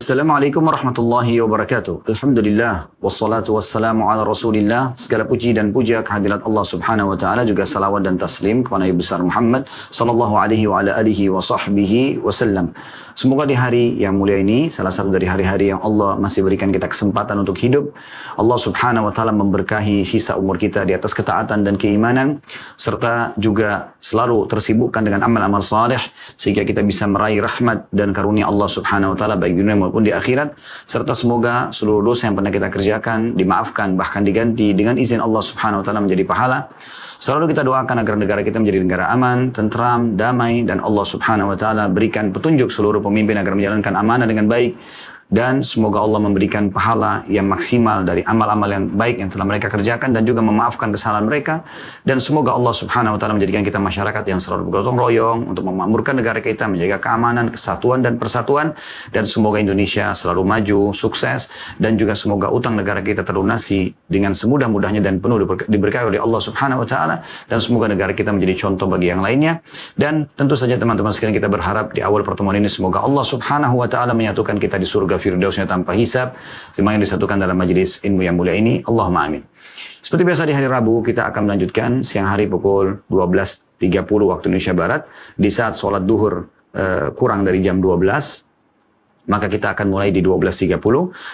Assalamualaikum warahmatullahi wabarakatuh. Alhamdulillah wassalatu wassalamu ala Rasulillah. Segala puji dan puja kehadirat Allah Subhanahu wa taala, juga salawat dan taslim kepada Nabi besar Muhammad sallallahu alaihi wa ala alihi wa sahbihi wasallam. Semoga di hari yang mulia ini, salah satu dari hari-hari yang Allah masih berikan kita kesempatan untuk hidup, Allah Subhanahu wa taala memberkahi sisa umur kita di atas ketaatan dan keimanan, serta juga selalu tersibukkan dengan amal-amal saleh sehingga kita bisa meraih rahmat dan karunia Allah Subhanahu wa taala baik di dunia maupun di akhirat, serta semoga seluruh dosa yang pernah kita kerjakan dimaafkan, bahkan diganti dengan izin Allah Subhanahu wa taala menjadi pahala. Selalu kita doakan agar negara kita menjadi negara aman, tentram, damai, dan Allah Subhanahu wa taala berikan petunjuk seluruh pemimpin agar menjalankan amanah dengan baik. Dan semoga Allah memberikan pahala yang maksimal dari amal-amal yang baik yang telah mereka kerjakan, dan juga memaafkan kesalahan mereka. Dan semoga Allah Subhanahu wa taala menjadikan kita masyarakat yang selalu bergotong royong untuk memakmurkan negara kita, menjaga keamanan, kesatuan dan persatuan. Dan semoga Indonesia selalu maju, sukses, dan juga semoga utang negara kita terlunasi dengan semudah-mudahnya dan penuh diberkahi oleh Allah Subhanahu wa taala. Dan semoga negara kita menjadi contoh bagi yang lainnya. Dan tentu saja teman-teman sekalian, kita berharap di awal pertemuan ini semoga Allah Subhanahu wa taala menyatukan kita di surga firdausnya tanpa hisab, yang disatukan dalam majelis ilmu yang mulia ini. Allahumma amin. Seperti biasa di hari Rabu kita akan melanjutkan siang hari pukul 12.30 waktu Indonesia Barat. Di saat sholat duhur kurang dari jam 12, maka kita akan mulai di 12.30.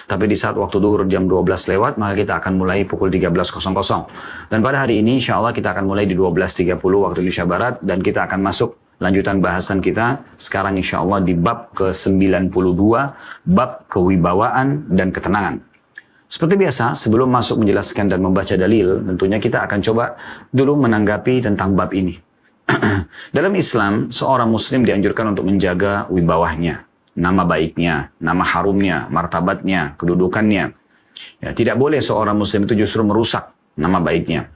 Tapi di saat waktu duhur jam 12 lewat, maka kita akan mulai pukul 13.00. Dan pada hari ini insya Allah kita akan mulai di 12.30 waktu Indonesia Barat, dan kita akan masuk lanjutan bahasan kita sekarang insya Allah di bab ke-92, bab kewibawaan dan ketenangan. Seperti biasa, sebelum masuk menjelaskan dan membaca dalil, tentunya kita akan coba dulu menanggapi tentang bab ini. Dalam Islam, seorang muslim dianjurkan untuk menjaga wibawahnya, nama baiknya, nama harumnya, martabatnya, kedudukannya. Ya, tidak boleh seorang muslim itu justru merusak nama baiknya.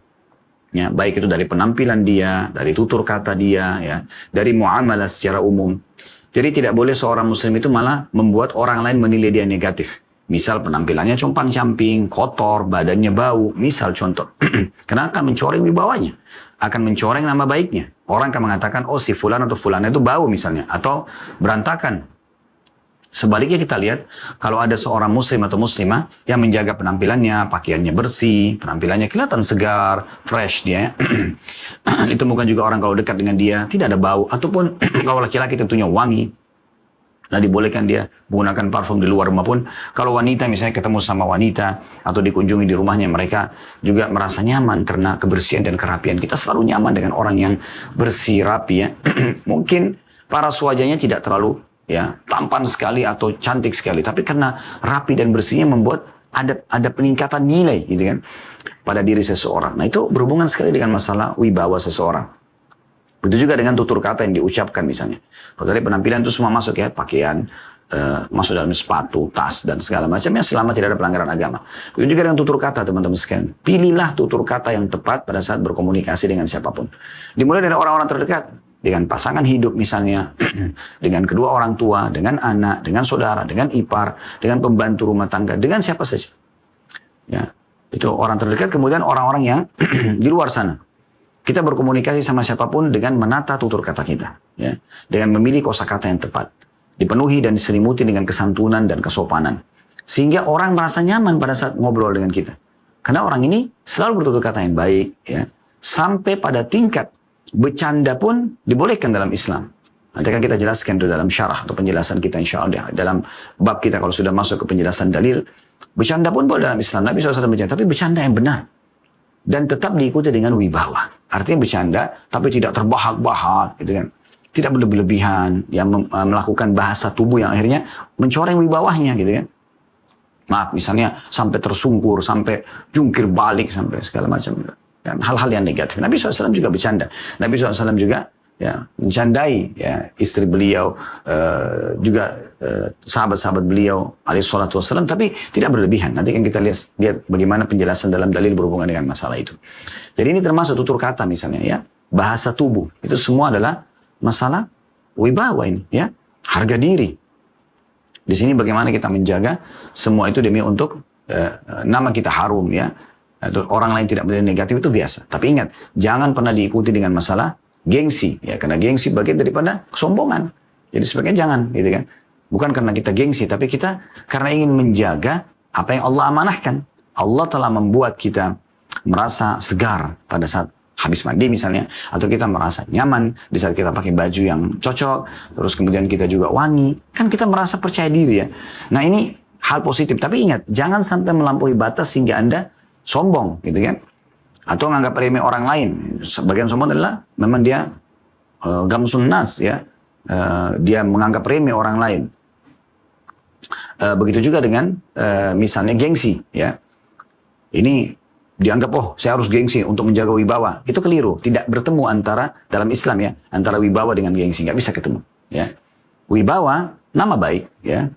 Ya, baik itu dari penampilan dia, dari tutur kata dia, ya, dari muamalah secara umum. Jadi tidak boleh seorang muslim itu malah membuat orang lain menilai dia negatif. Misal penampilannya compang-camping, kotor, badannya bau, misal contoh. Karena akan mencoreng wibawanya, akan mencoreng nama baiknya. Orang akan mengatakan, oh si fulan atau fulana itu bau misalnya, atau berantakan. Sebaliknya kita lihat, kalau ada seorang muslim atau muslimah yang menjaga penampilannya, pakaiannya bersih, penampilannya kelihatan segar, fresh dia. Ditemukan juga orang kalau dekat dengan dia, tidak ada bau. Ataupun kalau laki-laki tentunya wangi. Nah, dibolehkan dia menggunakan parfum di luar rumah pun. Kalau wanita misalnya ketemu sama wanita atau dikunjungi di rumahnya, mereka juga merasa nyaman karena kebersihan dan kerapian. Kita selalu nyaman dengan orang yang bersih, rapi ya. Mungkin paras wajahnya tidak terlalu ya tampan sekali atau cantik sekali, tapi karena rapi dan bersihnya membuat ada peningkatan nilai gitu kan pada diri seseorang. Nah, itu berhubungan sekali dengan masalah wibawa seseorang. Begitu juga dengan tutur kata yang diucapkan misalnya. Kalau dari penampilan itu semua masuk ya, pakaian, masuk dalam sepatu, tas dan segala macamnya selama tidak ada pelanggaran agama. Begitu juga dengan tutur kata teman-teman sekalian. Pilihlah tutur kata yang tepat pada saat berkomunikasi dengan siapapun. Dimulai dari orang-orang terdekat. Dengan pasangan hidup misalnya, dengan kedua orang tua, dengan anak, dengan saudara, dengan ipar, dengan pembantu rumah tangga, dengan siapa saja. Ya, itu orang terdekat, kemudian orang-orang yang di luar sana. Kita berkomunikasi sama siapapun dengan menata tutur kata kita, ya, dengan memilih kosakata yang tepat, dipenuhi dan diselimuti dengan kesantunan dan kesopanan, sehingga orang merasa nyaman pada saat ngobrol dengan kita. Karena orang ini selalu bertutur kata yang baik, ya, sampai pada tingkat bercanda pun dibolehkan dalam Islam. Nanti akan kita jelaskan itu dalam syarah atau penjelasan kita insya Allah dalam bab kita kalau sudah masuk ke penjelasan dalil. Bercanda pun boleh dalam Islam. Nabi SAW bercanda, tapi bercanda yang benar. Dan tetap diikuti dengan wibawa. Artinya bercanda, tapi tidak terbahak-bahak. Gitu kan. Tidak berlebihan, yang melakukan bahasa tubuh yang akhirnya mencoreng wibawahnya. Gitu kan. Maaf, misalnya sampai tersungkur, sampai jungkir balik, sampai segala macam. Dan hal-hal yang negatif. Nabi SAW juga bercanda. Nabi SAW juga ya, mencandai ya, istri beliau, juga sahabat-sahabat beliau, alaihi salatu wassalam, tapi tidak berlebihan. Nanti kan kita lihat bagaimana penjelasan dalam dalil berhubungan dengan masalah itu. Jadi ini termasuk tutur kata misalnya ya, bahasa tubuh. Itu semua adalah masalah wibawa ini ya, harga diri. Di sini bagaimana kita menjaga semua itu demi untuk nama kita harum ya. Orang lain tidak menilai negatif itu biasa. Tapi ingat, jangan pernah diikuti dengan masalah gengsi. Ya, karena gengsi bagian daripada kesombongan. Jadi sebaiknya jangan, gitu kan. Bukan karena kita gengsi, tapi kita karena ingin menjaga apa yang Allah amanahkan. Allah telah membuat kita merasa segar pada saat habis mandi misalnya, atau kita merasa nyaman di saat kita pakai baju yang cocok, terus kemudian kita juga wangi, kan kita merasa percaya diri ya. Nah ini hal positif, tapi ingat, jangan sampai melampaui batas sehingga Anda sombong gitu kan, atau menganggap remeh orang lain. Sebagian sombong adalah memang dia gamsun nas ya, dia menganggap remeh orang lain. Begitu juga dengan misalnya gengsi ya. Ini dianggap, oh saya harus gengsi untuk menjaga wibawa. Itu keliru. Tidak bertemu antara, dalam Islam ya, antara wibawa dengan gengsi. Nggak bisa ketemu. Ya. Wibawa, nama baik. Ya.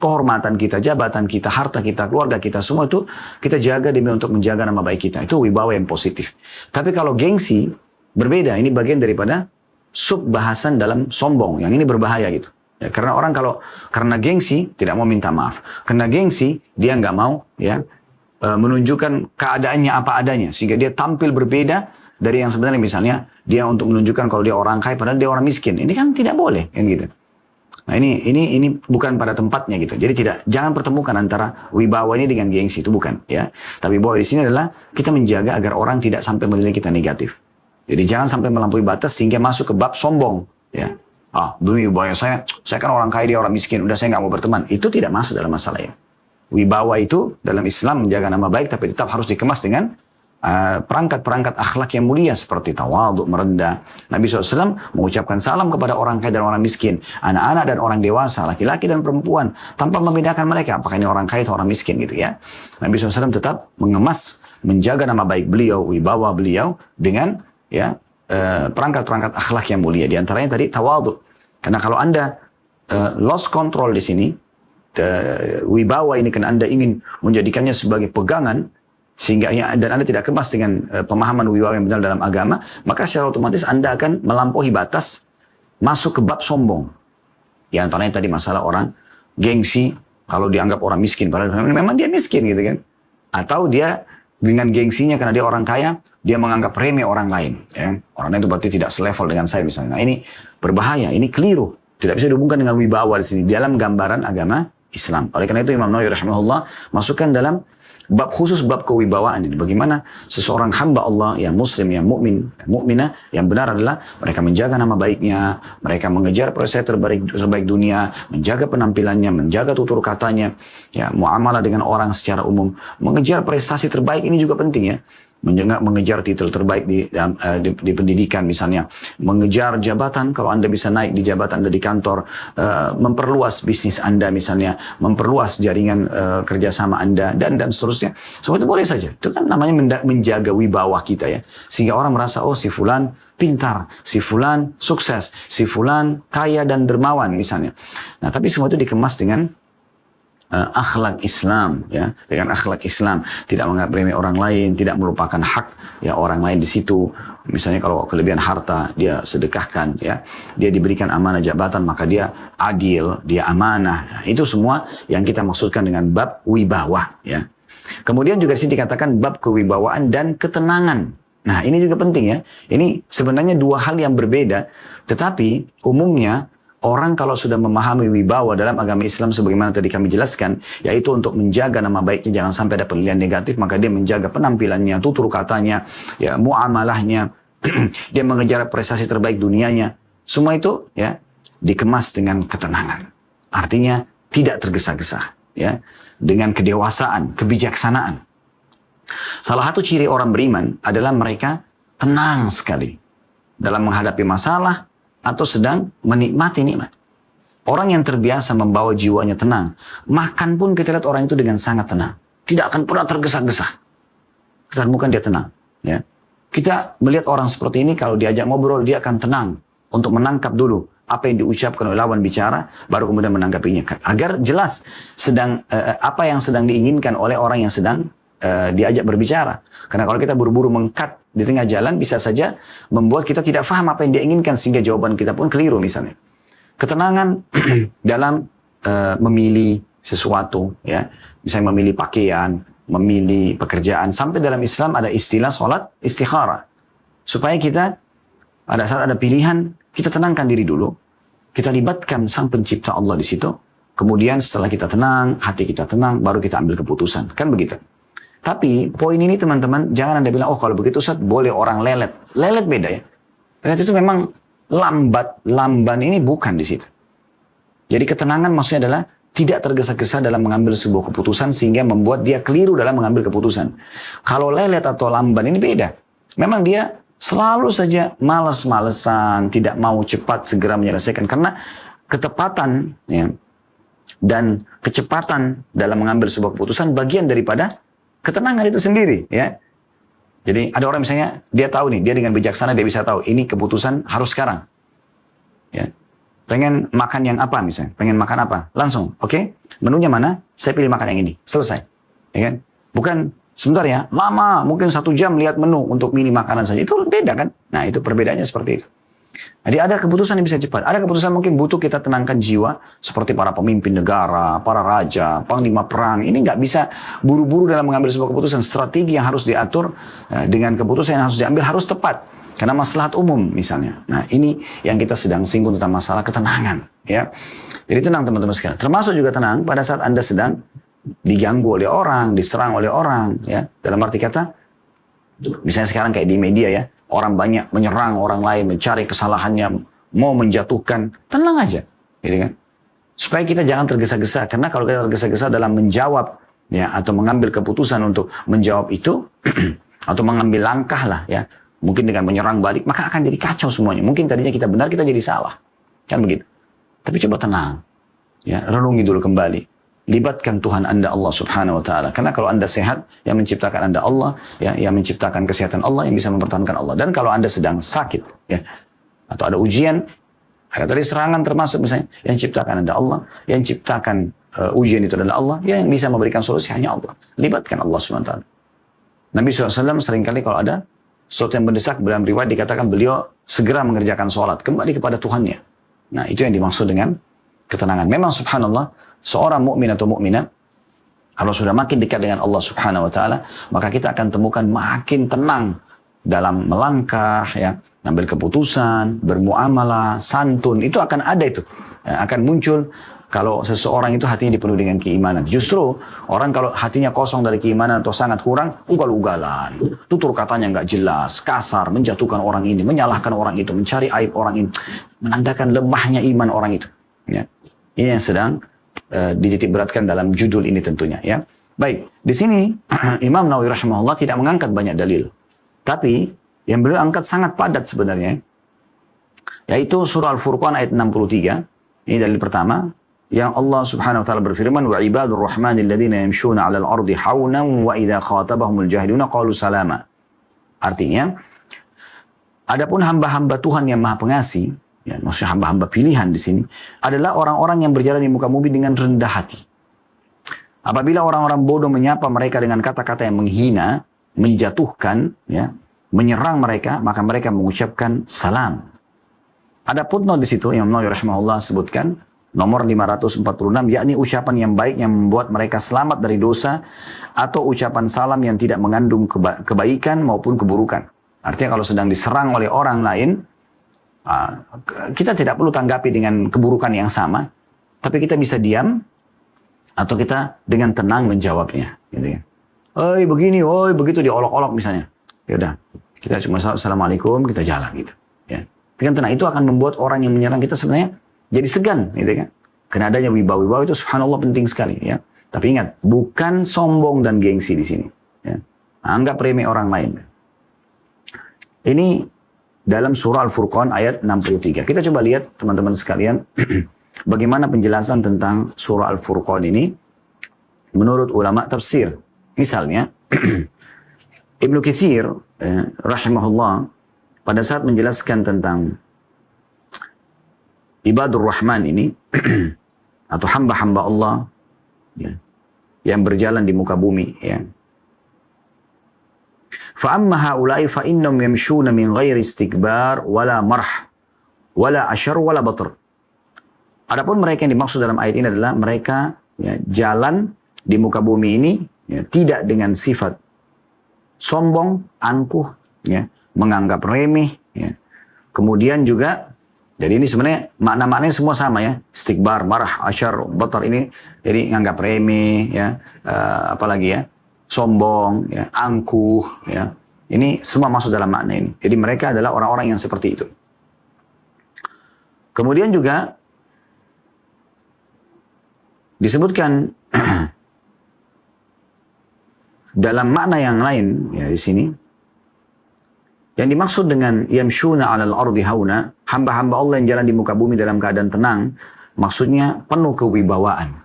Kehormatan kita, jabatan kita, harta kita, keluarga kita, semua itu kita jaga demi untuk menjaga nama baik kita. Itu wibawa yang positif. Tapi kalau gengsi, berbeda. Ini bagian daripada sub bahasan dalam sombong. Yang ini berbahaya gitu. Ya, karena orang kalau karena gengsi tidak mau minta maaf, karena gengsi dia nggak mau ya menunjukkan keadaannya apa adanya, sehingga dia tampil berbeda dari yang sebenarnya. Misalnya dia untuk menunjukkan kalau dia orang kaya padahal dia orang miskin, ini kan tidak boleh kan gitu. Nah ini bukan pada tempatnya gitu. Jadi jangan pertemukan antara wibawa ini dengan gengsi, itu bukan ya. Tapi bahwa di sini adalah kita menjaga agar orang tidak sampai menilai kita negatif. Jadi jangan sampai melampaui batas sehingga masuk ke bab sombong ya. Demi wibawa saya kan orang kaya, dia orang miskin, udah saya nggak mau berteman. Itu tidak masuk dalam masalah ya. Wibawa itu dalam Islam menjaga nama baik, tapi tetap harus dikemas dengan perangkat-perangkat akhlak yang mulia seperti tawadhu, merendah. Nabi SAW mengucapkan salam kepada orang kaya dan orang miskin, anak-anak dan orang dewasa, laki-laki dan perempuan, tanpa membedakan mereka apakah ini orang kaya atau orang miskin gitu ya. Nabi SAW tetap mengemas, menjaga nama baik beliau, wibawa beliau dengan ya perangkat-perangkat akhlak yang mulia. Di antaranya tadi tawadhu. Karena kalau Anda lost control di sini, wibawa ini kan Anda ingin menjadikannya sebagai pegangan, sehingga dan Anda tidak kemas dengan pemahaman wibawa yang benar dalam agama, maka secara otomatis Anda akan melampaui batas, masuk ke bab sombong. Di antaranya tadi masalah orang gengsi, kalau dianggap orang miskin, padahal memang dia miskin gitu kan. Atau dia dengan gengsinya karena dia orang kaya, dia menganggap remeh orang lain. Ya. Orang lain itu berarti tidak selevel dengan saya misalnya. Nah ini berbahaya, ini keliru. Tidak bisa dihubungkan dengan wibawa di sini dalam gambaran agama Islam. Oleh karena itu Imam Nawawi rahimahullah masukkan dalam bab khusus, bab kewibawaan ini. Bagaimana seseorang hamba Allah yang muslim, yang mukminah, yang benar adalah mereka menjaga nama baiknya, mereka mengejar prestasi terbaik dunia, menjaga penampilannya, menjaga tutur katanya, ya muamalah dengan orang secara umum, mengejar prestasi terbaik ini juga penting ya. Mengejar titel terbaik di pendidikan misalnya, mengejar jabatan kalau Anda bisa naik di jabatan Anda di kantor, memperluas bisnis Anda misalnya, memperluas jaringan kerjasama Anda dan seterusnya. Semua itu boleh saja. Itu kan namanya menjaga wibawa kita ya, sehingga orang merasa oh si fulan pintar, si fulan sukses, si fulan kaya dan dermawan misalnya. Nah tapi semua itu dikemas dengan akhlak Islam ya, dengan akhlak Islam, tidak menganggap remeh orang lain, tidak melupakan hak ya orang lain di situ. Misalnya kalau kelebihan harta dia sedekahkan ya, dia diberikan amanah jabatan maka dia adil, dia amanah. Nah, itu semua yang kita maksudkan dengan bab wibawa ya. Kemudian juga di sini dikatakan bab kewibawaan dan ketenangan. Nah ini juga penting ya. Ini sebenarnya dua hal yang berbeda, tetapi umumnya orang kalau sudah memahami wibawa dalam agama Islam sebagaimana tadi kami jelaskan, yaitu untuk menjaga nama baiknya jangan sampai ada penilaian negatif, maka dia menjaga penampilannya, tutur katanya, ya muamalahnya, dia mengejar prestasi terbaik dunianya. Semua itu ya dikemas dengan ketenangan. Artinya tidak tergesa-gesa, ya, dengan kedewasaan, kebijaksanaan. Salah satu ciri orang beriman adalah mereka tenang sekali dalam menghadapi masalah atau sedang menikmati nikmat. Orang yang terbiasa membawa jiwanya tenang, makan pun kita lihat orang itu dengan sangat tenang. Tidak akan pernah tergesa-gesa. Kita temukan dia tenang. Ya. Kita melihat orang seperti ini, kalau diajak ngobrol, dia akan tenang untuk menangkap dulu apa yang diucapkan oleh lawan bicara, baru kemudian menanggapinya. Agar jelas apa yang sedang diinginkan oleh orang yang sedang diajak berbicara. Karena kalau kita buru-buru mengkat di tengah jalan, bisa saja membuat kita tidak paham apa yang dia inginkan, sehingga jawaban kita pun keliru misalnya. Ketenangan dalam memilih sesuatu, ya, misalnya memilih pakaian, memilih pekerjaan. Sampai dalam Islam ada istilah sholat istikharah. Supaya kita pada saat ada pilihan, kita tenangkan diri dulu. kita libatkan Sang Pencipta Allah di situ. Kemudian setelah kita tenang, hati kita tenang, baru kita ambil keputusan. Kan begitu. Tapi poin ini teman-teman, jangan Anda bilang, oh kalau begitu Ustaz boleh orang lelet. Lelet beda ya. Lelet itu memang lamban ini bukan di situ. Jadi ketenangan maksudnya adalah tidak tergesa-gesa dalam mengambil sebuah keputusan sehingga membuat dia keliru dalam mengambil keputusan. Kalau lelet atau lamban ini beda. Memang dia selalu saja malas-malesan, tidak mau cepat segera menyelesaikan. Karena ketepatan ya, dan kecepatan dalam mengambil sebuah keputusan bagian daripada ketenangan itu sendiri. Ya. Jadi ada orang misalnya, dia tahu nih, dia dengan bijaksana dia bisa tahu, ini keputusan harus sekarang. Ya. Pengen makan yang apa misalnya, pengen makan apa, langsung, oke, menunya mana, saya pilih makan yang ini, selesai. Ya kan? Bukan sebentar ya, lama, mungkin 1 jam lihat menu untuk milih makanan saja, itu beda kan. Nah itu perbedaannya seperti itu. Jadi ada keputusan yang bisa cepat, ada keputusan mungkin butuh kita tenangkan jiwa, seperti para pemimpin negara, para raja, panglima perang, ini nggak bisa buru-buru dalam mengambil sebuah keputusan, strategi yang harus diatur dengan keputusan yang harus diambil harus tepat, karena maslahat umum misalnya. Nah ini yang kita sedang singgung tentang masalah ketenangan, ya. Jadi tenang teman-teman sekalian, termasuk juga tenang pada saat Anda sedang diganggu oleh orang, diserang oleh orang, ya. Dalam arti kata, misalnya sekarang kayak di media ya, orang banyak menyerang orang lain, mencari kesalahannya, mau menjatuhkan, tenang aja, gitu kan? Supaya kita jangan tergesa-gesa, karena kalau kita tergesa-gesa dalam menjawab, ya, atau mengambil keputusan untuk menjawab itu, atau mengambil langkah lah, ya, mungkin dengan menyerang balik, maka akan jadi kacau semuanya. Mungkin tadinya kita benar, kita jadi salah, kan begitu. Tapi coba tenang, ya, renungi dulu kembali. Libatkan Tuhan Anda Allah Subhanahu wa taala. Karena kalau Anda sehat, yang menciptakan Anda Allah, ya, yang menciptakan kesehatan Allah, yang bisa mempertahankan Allah. Dan kalau Anda sedang sakit, ya, atau ada ujian, ada tadi serangan termasuk misalnya, yang ciptakan Anda Allah, yang ciptakan ujian itu adalah Allah, yang bisa memberikan solusi hanya Allah. Libatkan Allah Subhanahu wa taala. Nabi SAW seringkali kalau ada sesuatu yang mendesak, dalam riwayat dikatakan beliau segera mengerjakan sholat, kembali kepada Tuhannya. Nah itu yang dimaksud dengan ketenangan. Memang subhanallah, seorang mukmin atau mukminah kalau sudah makin dekat dengan Allah Subhanahu wa taala, maka kita akan temukan makin tenang dalam melangkah, ya, ambil keputusan, bermuamalah, santun, itu akan ada itu. Ya, akan muncul kalau seseorang itu hatinya dipenuhi dengan keimanan. Justru orang kalau hatinya kosong dari keimanan atau sangat kurang, ugal-ugalan, tutur katanya nggak jelas, kasar, menjatuhkan orang ini, menyalahkan orang itu, mencari aib orang ini, menandakan lemahnya iman orang itu. Ya. Ini yang sedang dititik beratkan dalam judul ini tentunya, ya. Baik, di sini Imam Nawawi rahimahullah tidak mengangkat banyak dalil. Tapi yang beliau angkat sangat padat sebenarnya, yaitu surah Al-Furqan ayat 63. Ini dalil pertama, yang Allah Subhanahu wa taala berfirman, wa ibadur rahmanil ladzina yamshuna 'alal ardi haunan wa idza khatabahumul jahiluna qalu salama. Artinya, adapun hamba-hamba Tuhan yang Maha Pengasih, ya, maksudnya hamba-hamba pilihan di sini adalah orang-orang yang berjalan di muka bumi dengan rendah hati. Apabila orang-orang bodoh menyapa mereka dengan kata-kata yang menghina, menjatuhkan, ya, menyerang mereka, maka mereka mengucapkan salam. Ada footnote di situ yang Nawawi rahimahullah sebutkan nomor 546, yakni ucapan yang baik yang membuat mereka selamat dari dosa, atau ucapan salam yang tidak mengandung kebaikan maupun keburukan. Artinya kalau sedang diserang oleh orang lain, kita tidak perlu tanggapi dengan keburukan yang sama, tapi kita bisa diam atau kita dengan tenang menjawabnya, gitu ya. Oi begini, oi begitu, diolok-olok misalnya. Ya udah, kita cuma assalamualaikum, kita jalan gitu. Ya. Dengan tenang itu akan membuat orang yang menyerang kita sebenarnya jadi segan, gitu kan. Karena adanya wibawa-wibawa itu subhanallah penting sekali, ya. Tapi ingat, bukan sombong dan gengsi di sini. Ya. Anggap remeh orang lain. Ini dalam surah Al-Furqan ayat 63. Kita coba lihat teman-teman sekalian bagaimana penjelasan tentang surah Al-Furqan ini menurut ulama tafsir. Misalnya Ibnu Katsir rahimahullah pada saat menjelaskan tentang ibadur rahman ini atau hamba-hamba Allah, ya, yang berjalan di muka bumi, ya. فَأَمَّا هَؤُلَاءِ فَإِنَّهُمْ يَمْشُونَ مِنْ غَيْرِ اسْتِكْبَارٍ وَلَا مَرْحٍ وَلَا أَشَرٍ وَلَا بَطْرٍ. Adapun mereka yang dimaksud dalam ayat ini adalah mereka, ya, jalan di muka bumi ini, ya, tidak dengan sifat sombong, angkuh, ya, menganggap remeh, ya. Kemudian juga Jadi ini sebenarnya makna-maknanya semua sama ya. Istikbar, marah, asyar, batar ini jadi nganggap remeh ya, apalagi ya, sombong ya, angkuh ya. Ini semua masuk dalam makna ini. Jadi mereka adalah orang-orang yang seperti itu. Kemudian juga disebutkan dalam makna yang lain ya di sini. Yang dimaksud dengan yamshuna 'alal ardi hauna, hamba-hamba Allah yang jalan di muka bumi dalam keadaan tenang, maksudnya penuh kewibawaan.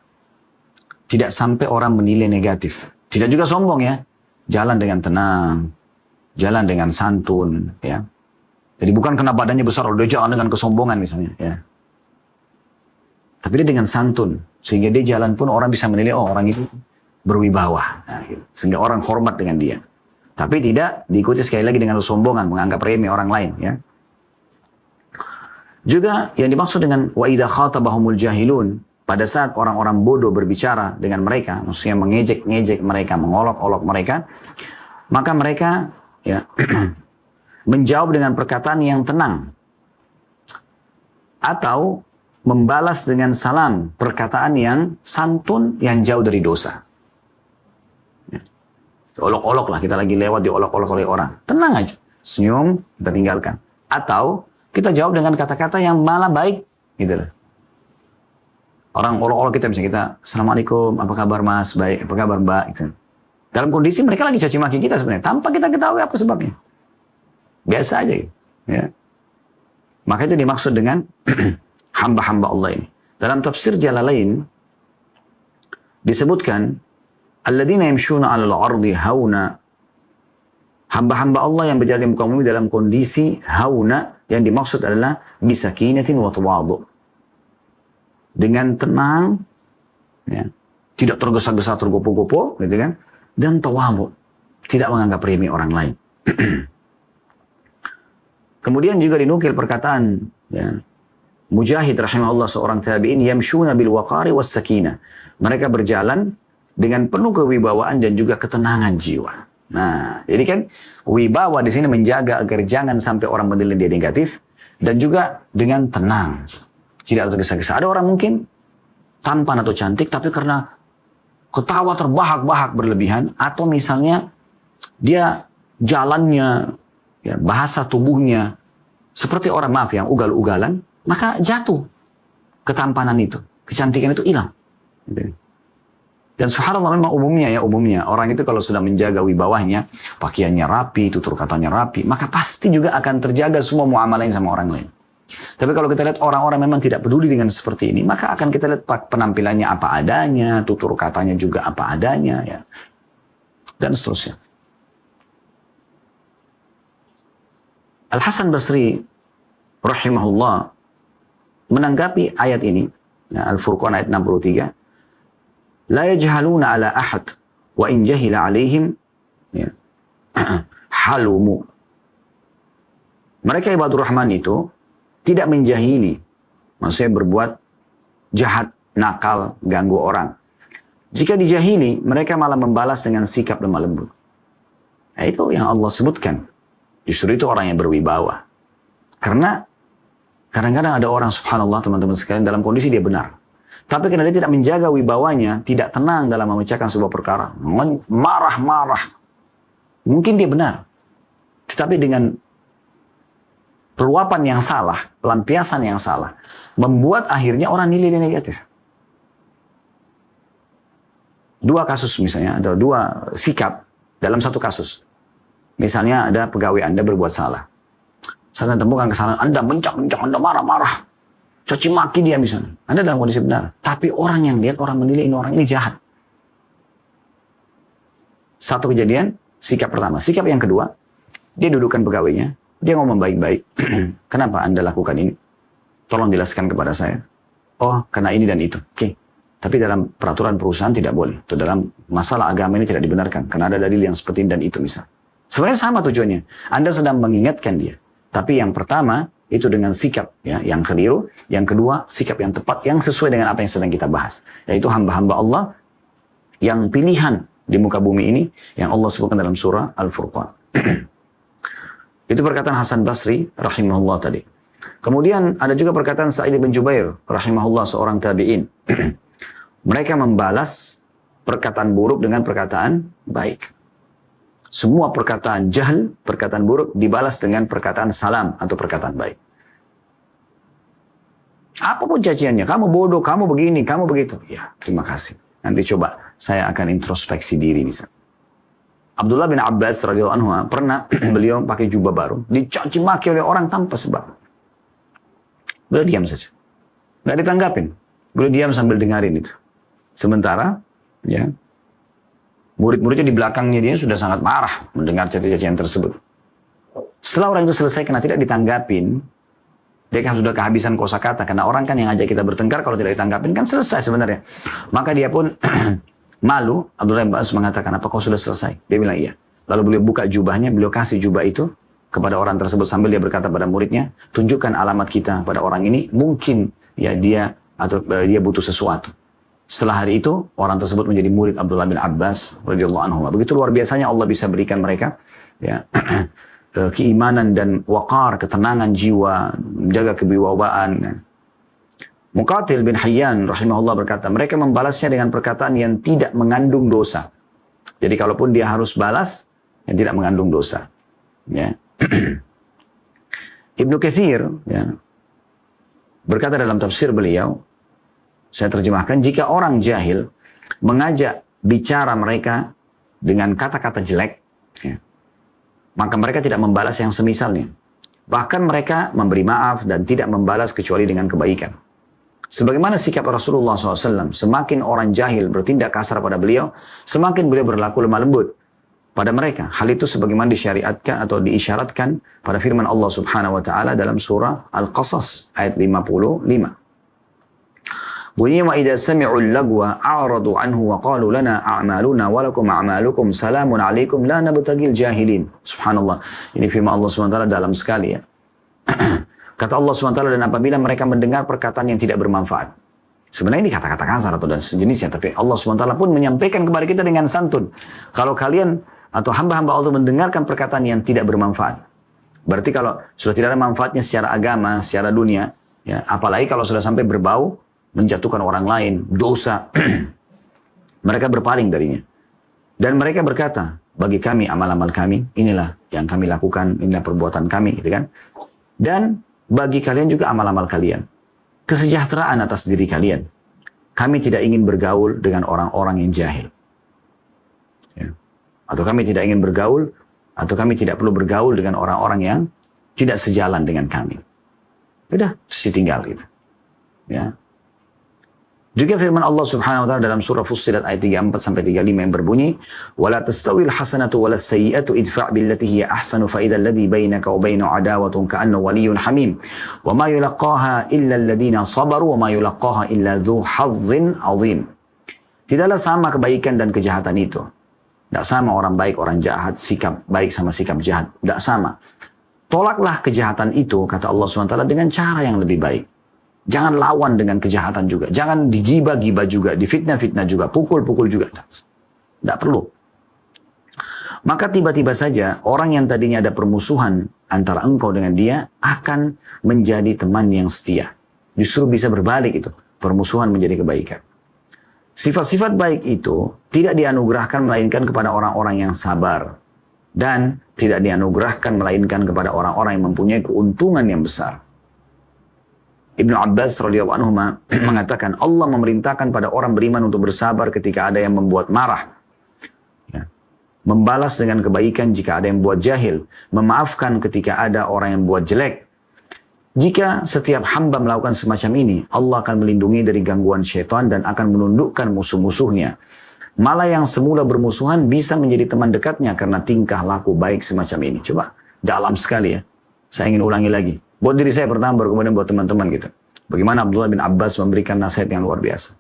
Tidak sampai orang menilai negatif. Tidak juga sombong ya. Jalan dengan tenang, jalan dengan santun ya. Jadi bukan karena badannya besar, dia jalan dengan kesombongan misalnya ya. Tapi dia dengan santun, sehingga dia jalan pun orang bisa menilai, oh orang itu berwibawa. Nah, gitu. Sehingga orang hormat dengan dia. Tapi tidak diikuti sekali lagi dengan kesombongan, menganggap remeh orang lain ya. Juga yang dimaksud dengan wa idza khatabahumul jahilun, pada saat orang-orang bodoh berbicara dengan mereka, maksudnya mengejek-ngejek mereka, mengolok-olok mereka, maka mereka ya menjawab dengan perkataan yang tenang atau membalas dengan salam, perkataan yang santun, yang jauh dari dosa. Olok-olok lah, kita lagi lewat diolok-olok oleh orang. Tenang aja, senyum, kita tinggalkan. Atau kita jawab dengan kata-kata yang malah baik, gitu loh. Orang olok-olok kita, misalnya kita, Assalamualaikum, apa kabar mas, baik, apa kabar mbak, gitu. Dalam kondisi mereka lagi caci maki kita sebenarnya, tanpa kita ketahui apa sebabnya. Biasa aja gitu. Ya. Maka itu dimaksud dengan hamba-hamba Allah ini. Dalam tafsir Jalalain disebutkan alladzina yamshuna 'alal ardi hauna, hamba-hamba Allah yang berjalan di muka bumi dalam kondisi hauna, yang dimaksud adalah bisakinatin wa tawadhu, dengan tenang ya, tidak tergesa-gesa tergopoh-gopoh gitu kan, dan tawadhu, tidak menganggap remeh orang lain. Kemudian juga dinukil perkataan ya, Mujahid rahimahullah, seorang tabi'in, yamshuna bil waqari was sakinah, mereka berjalan dengan penuh kewibawaan dan juga ketenangan jiwa. Nah, jadi kan wibawa di sini menjaga agar jangan sampai orang menilai dia negatif, dan juga dengan tenang, tidak tergesa-gesa. Ada orang mungkin tampan atau cantik, tapi karena ketawa terbahak-bahak berlebihan, atau misalnya dia jalannya, ya, bahasa tubuhnya seperti orang yang ugal-ugalan, maka jatuh ketampanan itu, kecantikan itu hilang. Gitu. Dan subhanallah memang umumnya orang itu kalau sudah menjaga wibawahnya, pakaiannya rapi, tutur katanya rapi, maka pasti juga akan terjaga semua muamalahnya sama orang lain. Tapi kalau kita lihat orang-orang memang tidak peduli dengan seperti ini, maka akan kita lihat penampilannya apa adanya, tutur katanya juga apa adanya ya. Dan seterusnya. Al-Hasan Basri rahimahullah menanggapi ayat ini, ya, Al-Furqan ayat 63, la yajhaluna ala ahad wa in jahila alaihim ya, halumu. Mereka ibadur rahman itu tidak menjahili, maksudnya berbuat jahat, nakal, ganggu orang. Jika dijahili, mereka malah membalas dengan sikap lemah lembut. Nah, itu yang Allah sebutkan. Justru itu orang yang berwibawa. Karena kadang-kadang ada orang, subhanallah teman-teman sekalian, dalam kondisi dia benar. Tapi karena dia tidak menjaga wibawanya, tidak tenang dalam memecahkan sebuah perkara, marah-marah. Mungkin dia benar. Tetapi dengan peluapan yang salah, pelampiasan yang salah, membuat akhirnya orang nilai dia negatif. Dua kasus misalnya, ada dua sikap dalam satu kasus. Misalnya ada pegawai Anda berbuat salah. Saya temukan kesalahan, Anda mencak-mencak, Anda marah-marah. Caci maki dia misalnya. Anda dalam kondisi benar. Tapi orang yang lihat, orang menilai ini orang ini jahat. Satu kejadian, sikap pertama. Sikap yang kedua, dia dudukkan pegawainya. Dia ngomong baik-baik. Kenapa Anda lakukan ini? Tolong jelaskan kepada saya. Oh, karena ini dan itu. Oke. Tapi dalam peraturan perusahaan tidak boleh. Atau dalam masalah agama ini tidak dibenarkan. Karena ada dalil yang seperti ini dan itu misalnya. Sebenarnya sama tujuannya. Anda sedang mengingatkan dia. Tapi yang pertama, itu dengan sikap ya, yang keliru. Yang kedua, sikap yang tepat, yang sesuai dengan apa yang sedang kita bahas. Yaitu hamba-hamba Allah yang pilihan di muka bumi ini, yang Allah sebutkan dalam surah Al-Furqan. Itu perkataan Hasan Basri rahimahullah tadi. Kemudian ada juga perkataan Sa'id bin Jubair rahimahullah, seorang tabi'in. Mereka membalas perkataan buruk dengan perkataan baik. Semua perkataan jahil, perkataan buruk dibalas dengan perkataan salam atau perkataan baik. Apapun caciannya, kamu bodoh, kamu begini, kamu begitu. Ya, terima kasih. Nanti coba saya akan introspeksi diri misalnya. Abdullah bin Abbas radhiyallahu anhu pernah beliau pakai jubah baru, dicaci maki oleh orang tanpa sebab. Beliau diam saja. Nggak ditanggapin. Beliau diam sambil dengarin itu. Sementara, ya, murid-muridnya di belakangnya dia sudah sangat marah mendengar caci-cacian tersebut. Setelah orang itu selesai karena tidak ditanggapin, dia kan sudah kehabisan kosakata, karena orang kan yang ngajak kita bertengkar, kalau tidak ditanggapin kan selesai sebenarnya. Maka dia pun malu. Abdullah bin Abbas mengatakan, apa kau sudah selesai? Dia bilang iya. Lalu beliau buka jubahnya, beliau kasih jubah itu kepada orang tersebut sambil dia berkata pada muridnya, tunjukkan alamat kita pada orang ini, mungkin ya dia atau dia butuh sesuatu. Setelah hari itu orang tersebut menjadi murid Abdullah bin Abbas radhiyallahu anhu. Begitu luar biasanya Allah bisa berikan mereka ya keimanan dan waqar, ketenangan jiwa, menjaga kewibawaan. Muqatil bin Hayyan rahimahullah berkata, mereka membalasnya dengan perkataan yang tidak mengandung dosa. Jadi kalaupun dia harus balas, yang tidak mengandung dosa. Ya. Ibnu Katsir ya, berkata dalam tafsir beliau, saya terjemahkan, jika orang jahil mengajak bicara mereka dengan kata-kata jelek, ya, maka mereka tidak membalas yang semisalnya. Bahkan mereka memberi maaf dan tidak membalas kecuali dengan kebaikan. Sebagaimana sikap Rasulullah SAW, semakin orang jahil bertindak kasar pada beliau, semakin beliau berlaku lemah lembut pada mereka. Hal itu sebagaimana disyariatkan atau diisyaratkan pada firman Allah Subhanahu wa taala dalam surah Al-Qasas ayat 55. Bunyinya, wa idza sami'ul lagwa a'radu anhu wa qalu lana a'maluna wa lakum a'malukum salamun alaikum la nabtagil jahilin. Subhanallah. Ini firman Allah SWT dalam sekali ya. Kata Allah SWT, dan apabila mereka mendengar perkataan yang tidak bermanfaat. Sebenarnya ini kata-kata kasar atau dan sejenisnya, tapi Allah SWT pun menyampaikan kepada kita dengan santun. Kalau kalian atau hamba-hamba Allah mendengarkan perkataan yang tidak bermanfaat, berarti kalau sudah tidak ada manfaatnya secara agama, secara dunia, ya, apalagi kalau sudah sampai berbau menjatuhkan orang lain, dosa, mereka berpaling darinya. Dan mereka berkata, bagi kami amal-amal kami, inilah yang kami lakukan, inilah perbuatan kami, gitu kan. Dan bagi kalian juga amal-amal kalian. Kesejahteraan atas diri kalian. Kami tidak ingin bergaul dengan orang-orang yang jahil. Ya. Atau kami tidak ingin bergaul, atau kami tidak perlu bergaul dengan orang-orang yang tidak sejalan dengan kami. Udah, terus ditinggal gitu. Ya. Juga firman Allah Subhanahu wa taala dalam surah Fussilat ayat 34 sampai 35 yang berbunyi, "Wala tastawil hasanatu walas sayyi'atu idfa' billati hiya ahsanu fa idzal ladzi bainaka wa bainahu adawatun ka'annahu waliyyun hamim. Wa ma yulaqaha illa alladziina sabaru wa ma yulaqaha illa dzu hazzin 'adzim." Tidaklah sama kebaikan dan kejahatan itu. Tidak sama orang baik, orang jahat, sikap baik sama sikap jahat. Tidak sama. Tolaklah kejahatan itu, kata Allah SWT, dengan cara yang lebih baik. Jangan lawan dengan kejahatan juga. Jangan digibah-gibah juga, difitnah-fitnah juga, pukul-pukul juga. Tidak perlu. Maka tiba-tiba saja orang yang tadinya ada permusuhan antara engkau dengan dia akan menjadi teman yang setia. Justru bisa berbalik itu. Permusuhan menjadi kebaikan. Sifat-sifat baik itu tidak dianugerahkan melainkan kepada orang-orang yang sabar. Dan tidak dianugerahkan melainkan kepada orang-orang yang mempunyai keuntungan yang besar. Ibnu Abbas radhiyallahu anhu mengatakan, Allah memerintahkan pada orang beriman untuk bersabar ketika ada yang membuat marah. Ya. Membalas dengan kebaikan jika ada yang buat jahil. Memaafkan ketika ada orang yang buat jelek. Jika setiap hamba melakukan semacam ini, Allah akan melindungi dari gangguan syaitan dan akan menundukkan musuh-musuhnya. Malah yang semula bermusuhan bisa menjadi teman dekatnya karena tingkah laku baik semacam ini. Coba, dalam sekali ya. Saya ingin ulangi lagi. Buat diri saya pertama, baru kemudian buat teman-teman gitu. Bagaimana Abdullah bin Abbas memberikan nasihat yang luar biasa.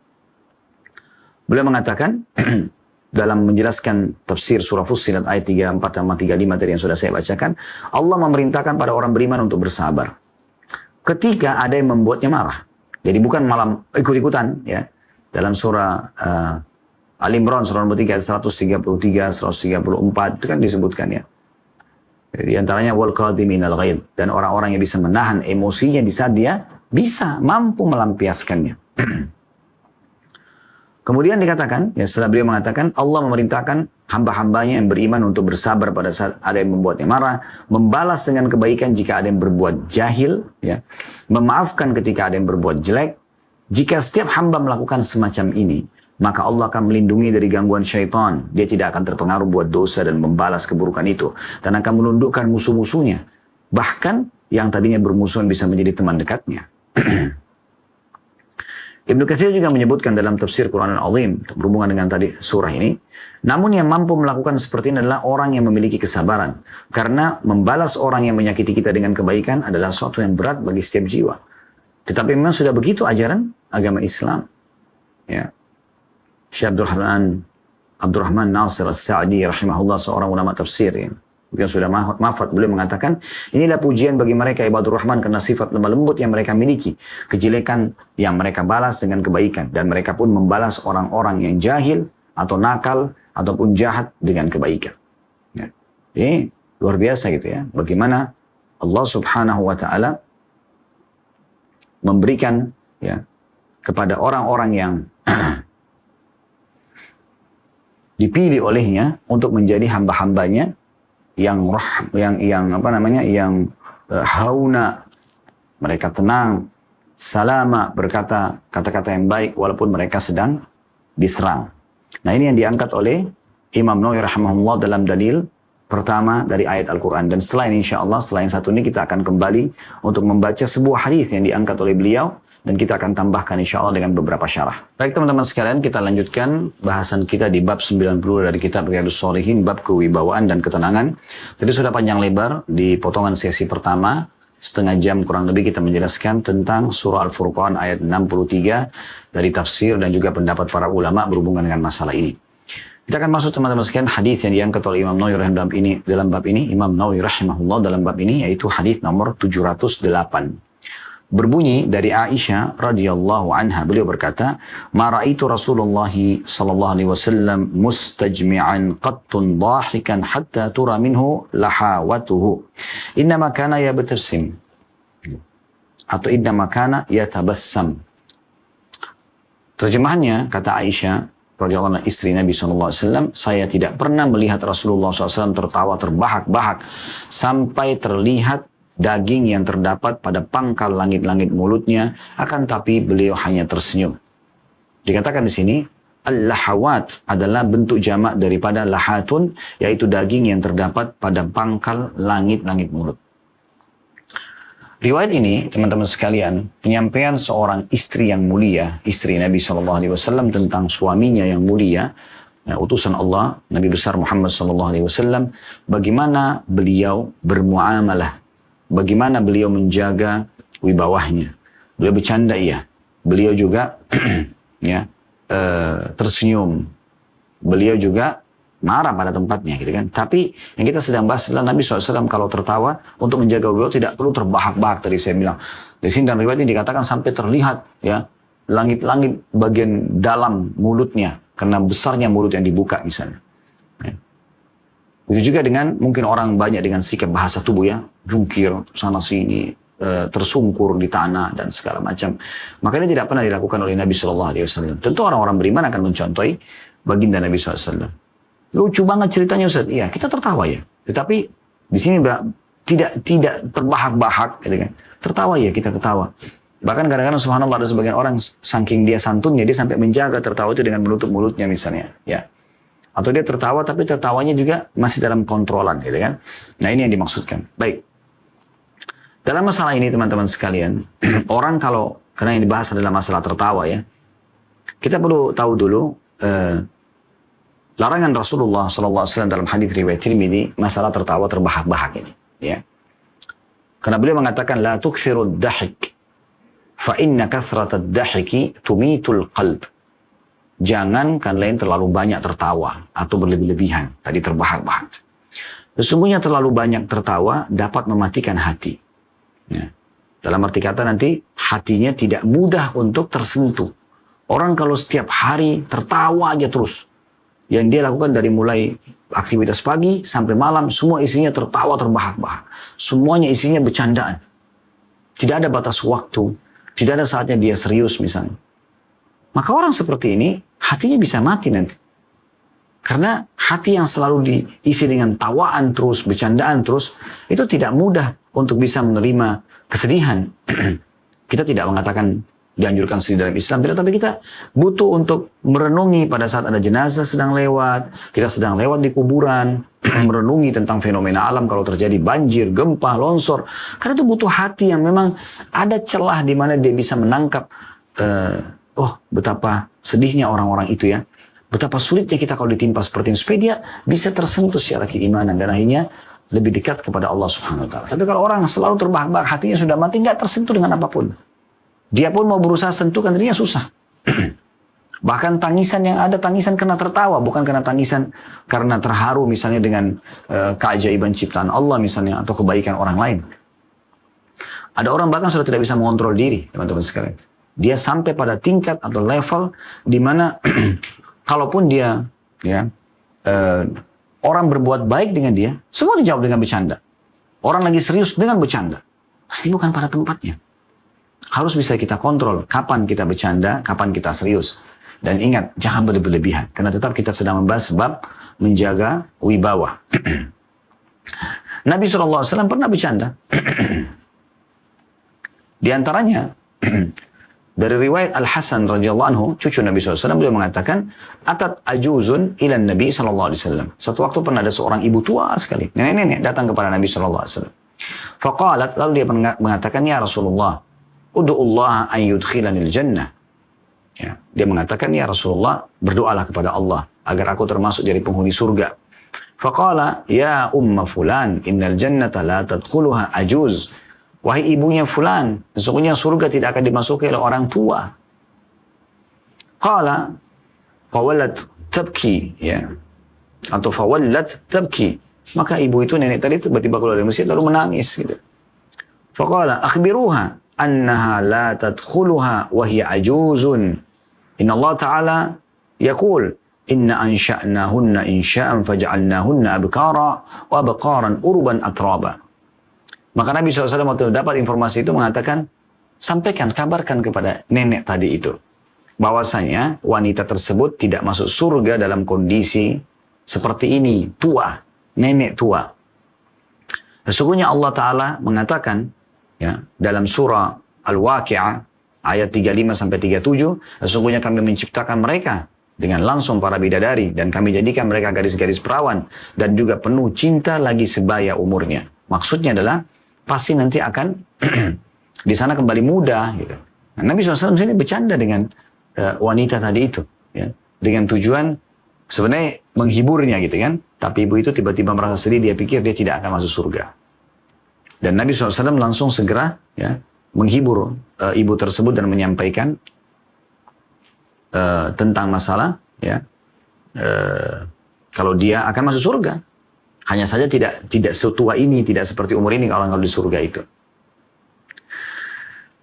Beliau mengatakan, dalam menjelaskan tafsir surah Fussilat ayat 34 sama 35 tadi yang sudah saya bacakan, Allah memerintahkan pada orang beriman untuk bersabar. Ketika ada yang membuatnya marah. Jadi bukan malam ikut-ikutan ya. Dalam surah Al-Imran surah nomor 3 133, 134 itu kan disebutkan ya. Di antaranya wal qadhiminal ghaidh, dan orang-orang yang bisa menahan emosinya di saat dia bisa mampu melampiaskannya. Kemudian dikatakan, ya setelah beliau mengatakan Allah memerintahkan hamba-hambanya yang beriman untuk bersabar pada saat ada yang membuatnya marah, membalas dengan kebaikan jika ada yang berbuat jahil, ya, memaafkan ketika ada yang berbuat jelek. Jika setiap hamba melakukan semacam ini, maka Allah akan melindungi dari gangguan syaitan. Dia tidak akan terpengaruh buat dosa dan membalas keburukan itu, dan akan menundukkan musuh-musuhnya. Bahkan yang tadinya bermusuhan bisa menjadi teman dekatnya. Ibnu Katsir juga menyebutkan dalam tafsir Quran Al-Azim berhubungan dengan tadi surah ini, namun yang mampu melakukan seperti ini adalah orang yang memiliki kesabaran, karena membalas orang yang menyakiti kita dengan kebaikan adalah sesuatu yang berat bagi setiap jiwa. Tetapi memang sudah begitu ajaran agama Islam. Ya. Syekh Abdurrahman Nasir As-Sa'di rahimahullah, seorang ulama tafsir ya, yang sudah mafat, beliau mengatakan, inilah pujian bagi mereka ibadur rahman karena sifat lemah lembut yang mereka miliki, kejelekan yang mereka balas dengan kebaikan, dan mereka pun membalas orang-orang yang jahil atau nakal ataupun jahat dengan kebaikan. Ya. Ini luar biasa gitu ya, bagaimana Allah Subhanahu wa taala memberikan ya kepada orang-orang yang dipilih olehnya untuk menjadi hamba-hambanya yang hauna, mereka tenang, salama, berkata kata-kata yang baik walaupun mereka sedang diserang. Nah, ini yang diangkat oleh Imam Nawawi rahimahullah dalam dalil pertama dari ayat Al-Quran. Dan setelah ini insyaAllah, setelah yang satu ini kita akan kembali untuk membaca sebuah hadis yang diangkat oleh beliau, dan kita akan tambahkan insyaAllah dengan beberapa syarah. Baik teman-teman sekalian, kita lanjutkan bahasan kita di bab 90 dari kitab Riyadhus Shalihin, bab kewibawaan dan ketenangan. Tadi sudah panjang lebar di potongan sesi pertama, setengah jam kurang lebih kita menjelaskan tentang surah Al-Furqan ayat 63 dari tafsir dan juga pendapat para ulama berhubungan dengan masalah ini. Kita akan masuk teman-teman sekalian hadis yang diangkat oleh Imam Nawawi dalam bab ini, Imam Nawawi rahimahullah dalam bab ini, yaitu hadis nomor 708. Berbunyi dari Aisyah radhiyallahu anha, beliau berkata, "Ma ra'aitu Rasulullah sallallahu alaihi wasallam mustajmi'an qattun dhahikan hatta tura minhu lahawatuhu. Innama kana yabtasim." Atau innama kana yatabassam. Terjemahannya, kata Aisyah radhiyallahu anha, istri Nabi sallallahu alaihi wasallam, saya tidak pernah melihat Rasulullah SAW tertawa terbahak-bahak sampai terlihat daging yang terdapat pada pangkal langit-langit mulutnya, akan tapi beliau hanya tersenyum. Dikatakan di sini, al-lahawat adalah bentuk jamak daripada lahatun, yaitu daging yang terdapat pada pangkal langit-langit mulut. Riwayat ini, teman-teman sekalian, penyampaian seorang istri yang mulia, istri Nabi SAW tentang suaminya yang mulia, utusan Allah, Nabi besar Muhammad SAW, bagaimana beliau bermuamalah, bagaimana beliau menjaga wibawahnya. Beliau bercanda iya, beliau juga ya tersenyum, beliau juga marah pada tempatnya gitu kan. Tapi yang kita sedang bahas adalah Nabi SAW kalau tertawa untuk menjaga beliau tidak perlu terbahak-bahak, tadi saya bilang. Di sini dan riwayat ini dikatakan sampai terlihat ya langit-langit bagian dalam mulutnya karena besarnya mulut yang dibuka misalnya. Ya. Begitu juga dengan mungkin orang banyak dengan sikap bahasa tubuh ya, jungkir sana sini, tersungkur di tanah dan segala macam. Makanya tidak pernah dilakukan oleh Nabi SAW. Tentu orang-orang beriman akan mencontohi baginda Nabi SAW. Lucu banget ceritanya Ustaz. Iya, kita tertawa ya. Tetapi di sini tidak terbahak-bahak, gitu kan. Tertawa ya, kita ketawa. Bahkan kadang-kadang subhanallah ada sebagian orang saking dia santunnya, dia sampai menjaga tertawa itu dengan menutup mulutnya misalnya, ya. Atau dia tertawa tapi tertawanya juga masih dalam kontrolan, gitu kan. Nah, ini yang dimaksudkan. Baik. Dalam masalah ini teman-teman sekalian, orang kalau karena yang dibahas adalah masalah tertawa ya. Kita perlu tahu dulu larangan Rasulullah SAW dalam hadis riwayat Tirmidzi masalah tertawa terbahak-bahak ini, ya. Karena beliau mengatakan la tukthirud dahik fa inna kathratad dahiki tumitul qalb. Jangan kalian terlalu banyak tertawa atau berlebih-lebihan, tadi terbahak-bahak. Sesungguhnya terlalu banyak tertawa dapat mematikan hati. Ya. Dalam arti kata nanti hatinya tidak mudah untuk tersentuh. Orang kalau setiap hari tertawa aja terus, yang dia lakukan dari mulai aktivitas pagi sampai malam, semua isinya tertawa terbahak-bahak. Semuanya isinya bercandaan. Tidak ada batas waktu, tidak ada saatnya dia serius misalnya. Maka orang seperti ini, hatinya bisa mati nanti. Karena hati yang selalu diisi dengan tawaan terus, bercandaan terus, itu tidak mudah untuk bisa menerima kesedihan. Kita tidak mengatakan dianjurkan sedih dalam Islam, tidak, tapi kita butuh untuk merenungi pada saat ada jenazah sedang lewat, kita sedang lewat di kuburan, merenungi tentang fenomena alam kalau terjadi banjir, gempa, longsor. Karena itu butuh hati yang memang ada celah di mana dia bisa menangkap, betapa sedihnya orang-orang itu ya. Betapa sulitnya kita kalau ditimpa seperti ini, supaya dia bisa tersentuh secara keimanan dan akhirnya lebih dekat kepada Allah Subhanahu Wa Taala. Tapi kalau orang selalu terbahak-bahak, hatinya sudah mati, nggak tersentuh dengan apapun. Dia pun mau berusaha sentuhkan dirinya susah. Bahkan tangisan yang ada, tangisan karena tertawa, bukan karena tangisan karena terharu misalnya dengan keajaiban ciptaan Allah misalnya, atau kebaikan orang lain. Ada orang bahkan sudah tidak bisa mengontrol diri, teman-teman sekalian. Dia sampai pada tingkat atau level di mana kalaupun dia orang berbuat baik dengan dia, semua dijawab dengan bercanda. Orang lagi serius dengan bercanda. Ini bukan pada tempatnya. Harus bisa kita kontrol kapan kita bercanda, kapan kita serius. Dan ingat, jangan berlebihan. Karena tetap kita sedang membahas bab menjaga wibawa. Nabi SAW pernah bercanda. Di antaranya, dari riwayat Al-Hasan radhiyallahu anhu, cucu Nabi SAW, beliau mengatakan, Atat ajuzun ilan Nabi SAW. Satu waktu pernah ada seorang ibu tua sekali, nenek-nenek, datang kepada Nabi SAW. Faqalat, lalu dia mengatakan, Ya Rasulullah, Udu'ullah an yudkhilanil jannah. Ya, dia mengatakan, Ya Rasulullah, berdoalah kepada Allah agar aku termasuk dari penghuni surga. Faqala, Ya umma fulan, innal jannata la tadkhuluha ajuz. Wahai ibunya fulan, sesungguhnya surga tidak akan dimasuki oleh orang tua. Qala, fawallat tabki, ya. Atau fawallat tabki. Maka ibu itu, nenek tadi tiba-tiba keluar dari masjid lalu menangis gitu. Faqala, akhbiruha annaha la tadkhuluha wa hiya ajuzun. Inna Allah Ta'ala yaqul inna ansha'nahunna insha'an faj'alnahunna abkara wa abqaran urban atraba. Maka Nabi SAW waktu dapat informasi itu mengatakan, sampaikan, kabarkan kepada nenek tadi itu, bahwasanya wanita tersebut tidak masuk surga dalam kondisi seperti ini, tua, nenek tua. Sesungguhnya Allah Ta'ala mengatakan, ya, dalam surah Al-Waqi'ah ayat 35-37, sesungguhnya kami menciptakan mereka dengan langsung para bidadari dan kami jadikan mereka garis-garis perawan dan juga penuh cinta lagi sebaya umurnya. Maksudnya adalah pasti nanti akan di sana kembali muda gitu. Nah, Nabi SAW sini bercanda dengan wanita tadi itu, ya, dengan tujuan sebenarnya menghiburnya gitu kan. Tapi ibu itu tiba-tiba merasa sedih, dia pikir dia tidak akan masuk surga. Dan Nabi SAW langsung segera, ya, menghibur ibu tersebut dan menyampaikan tentang masalah, ya, kalau dia akan masuk surga. Hanya saja tidak setua ini, tidak seperti umur ini kalau di surga itu.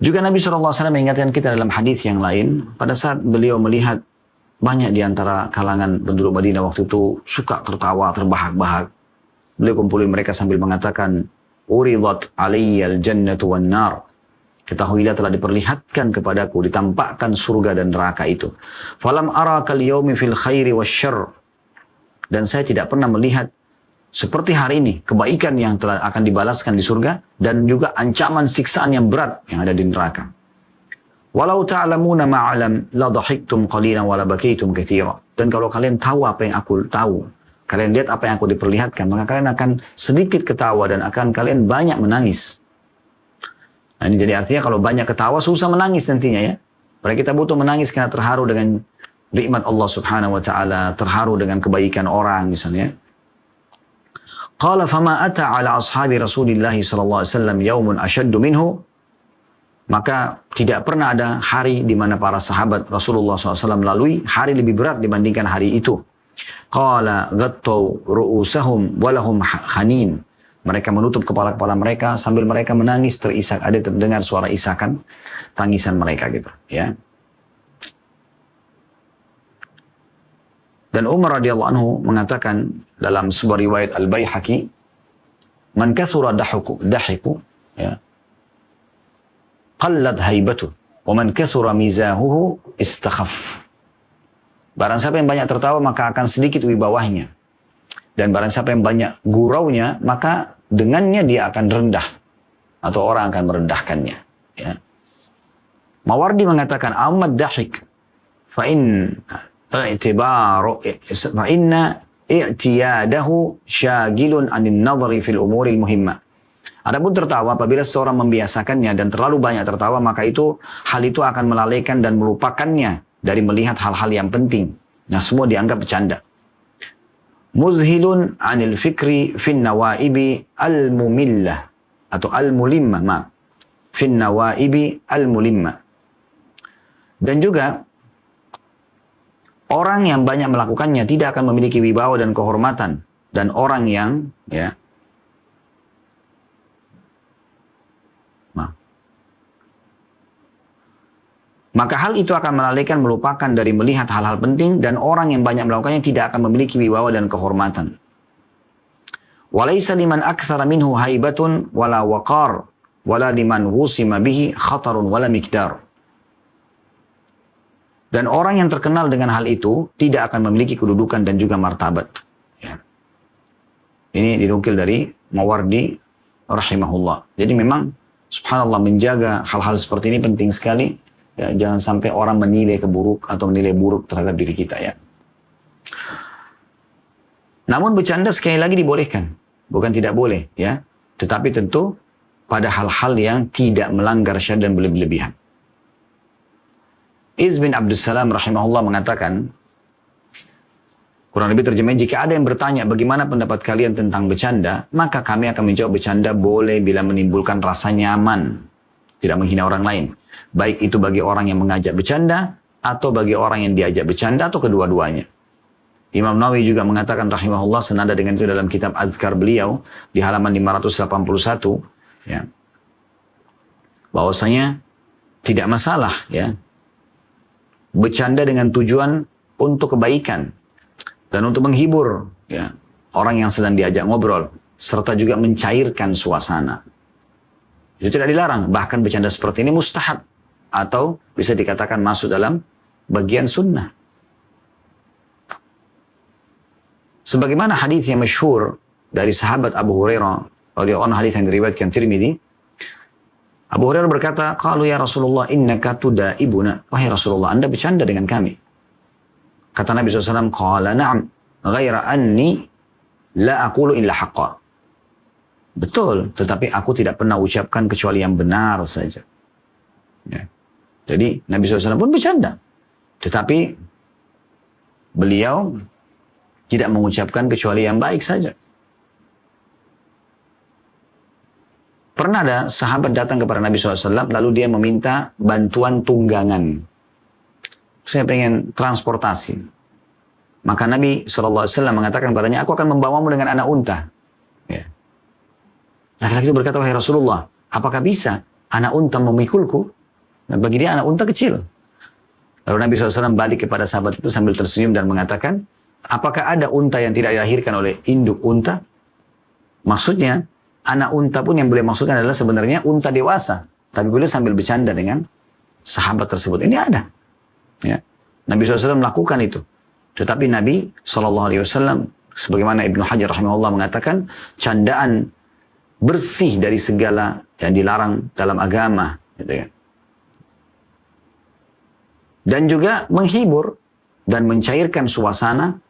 Juga Nabi SAW mengingatkan kita dalam hadis yang lain, pada saat beliau melihat banyak di antara kalangan penduduk Madinah waktu itu suka tertawa, terbahak-bahak. Beliau kumpulin mereka sambil mengatakan, Uridat alayyal jannatu wan nar. Ketahuilah telah diperlihatkan kepadaku, ditampakkan surga dan neraka itu. Falam arakal yaumi fil khairi wasyarr. Dan saya tidak pernah melihat seperti hari ini kebaikan yang telah akan dibalaskan di surga dan juga ancaman siksaan yang berat yang ada di neraka. Walau ta'lamuna ma'alam la dhahiktum qalilan wa la bakaitum katsira. Dan kalau kalian tahu apa yang aku tahu, kalian lihat apa yang aku diperlihatkan, maka kalian akan sedikit ketawa dan akan kalian banyak menangis. Nah, ini jadi artinya kalau banyak ketawa susah menangis nantinya ya. Mereka kita butuh menangis karena terharu dengan nikmat Allah Subhanahu wa taala, terharu dengan kebaikan orang misalnya. Qala fama ata ala ashabi Rasulillah sallallahu alaihi wasallam yaumun ashaddu minhu. Maka tidak pernah ada hari di mana para sahabat Rasulullah SAW lalui hari lebih berat dibandingkan hari itu. Qala ghattau ru'usahum walahum khanin. Mereka menutup kepala-kepala mereka sambil mereka menangis terisak. Ada terdengar suara isakan tangisan mereka gitu. Ya. Dan Umar radhiyallahu anhu mengatakan dalam sebuah riwayat Al-Baihaqi, "Man kathura dahiku, ya, qallat haibatu, wa man kathura mizahuhu istakhaf." Barang siapa yang banyak tertawa, maka akan sedikit wibawahnya. Dan barang siapa yang banyak guraunya, maka dengannya dia akan rendah. Atau orang akan merendahkannya. Ya. Mawardi mengatakan, "Ammad dahik, fa'inna i'tiyadahu syagilun anin nadhari fil umuril muhimmah." Adapun tertawa, apabila seorang membiasakannya dan terlalu banyak tertawa, maka hal itu akan melalaikan dan melupakannya dari melihat hal-hal yang penting. Nah, semua dianggap bercanda. Muzhilun anil fikri fin nawaibi al-mumillah atau al-mulimma, fin nawaibi al-mulimma. Dan juga orang yang banyak melakukannya tidak akan memiliki wibawa dan kehormatan, dan orang yang maka hal itu akan melalaikan, melupakan dari melihat hal-hal penting, dan orang yang banyak melakukannya tidak akan memiliki wibawa dan kehormatan. Walaysa liman aktsara minhu haibatun wala waqar wala liman wusima bihi khatarun wala miqdar. Dan orang yang terkenal dengan hal itu tidak akan memiliki kedudukan dan juga martabat. Ya. Ini dinukil dari Mawardi rahimahullah. Jadi memang subhanallah, menjaga hal-hal seperti ini penting sekali. Ya, jangan sampai orang menilai keburuk atau menilai buruk terhadap diri kita, ya. Namun bercanda sekali lagi dibolehkan, bukan tidak boleh, ya. Tetapi tentu pada hal-hal yang tidak melanggar syariat dan berlebihan. Iz bin Abdussalam rahimahullah mengatakan, kurang lebih terjemahan, jika ada yang bertanya bagaimana pendapat kalian tentang bercanda, maka kami akan menjawab bercanda boleh bila menimbulkan rasa nyaman, tidak menghina orang lain. Baik itu bagi orang yang mengajak bercanda, atau bagi orang yang diajak bercanda, atau kedua-duanya. Imam Nawawi juga mengatakan rahimahullah, senada dengan itu dalam kitab Azkar beliau, di halaman 581, ya, bahwasanya tidak masalah, ya, bercanda dengan tujuan untuk kebaikan, dan untuk menghibur, ya, orang yang sedang diajak ngobrol, serta juga mencairkan suasana. Itu tidak dilarang, bahkan bercanda seperti ini mustahab, atau bisa dikatakan masuk dalam bagian sunnah. Sebagaimana hadis yang masyhur dari sahabat Abu Hurairah radhiyallahu anhu, hadis yang diriwayatkan Tirmidzi. Abu Hurairah berkata, "Qalu ya Rasulullah innaka tudaibuna." Wahai Rasulullah, Anda bercanda dengan kami. Kata Nabi SAW, "Qala na'am, ghaira anni la aqulu illa haqqa." Betul, tetapi aku tidak pernah ucapkan kecuali yang benar saja. Ya. Jadi Nabi SAW pun bercanda. Tetapi beliau tidak mengucapkan kecuali yang baik saja. Pernah ada sahabat datang kepada Nabi SAW, lalu dia meminta bantuan tunggangan. Saya pengen transportasi. Maka Nabi SAW mengatakan padanya, "Aku akan membawamu dengan anak unta." Ya. Laki-laki itu berkata, "Wahai Rasulullah, apakah bisa anak unta memikulku?" Nah, bagi dia anak unta kecil. Lalu Nabi SAW balik kepada sahabat itu sambil tersenyum dan mengatakan, "Apakah ada unta yang tidak dilahirkan oleh induk unta?" Maksudnya, anak unta pun yang boleh maksudkan adalah sebenarnya unta dewasa. Tapi boleh sambil bercanda dengan sahabat tersebut. Ini ada. Ya. Nabi SAW melakukan itu. Tetapi Nabi SAW, sebagaimana Ibnu Hajar rahimahullah mengatakan, candaan bersih dari segala yang dilarang dalam agama. Gitu kan. Dan juga menghibur dan mencairkan suasana,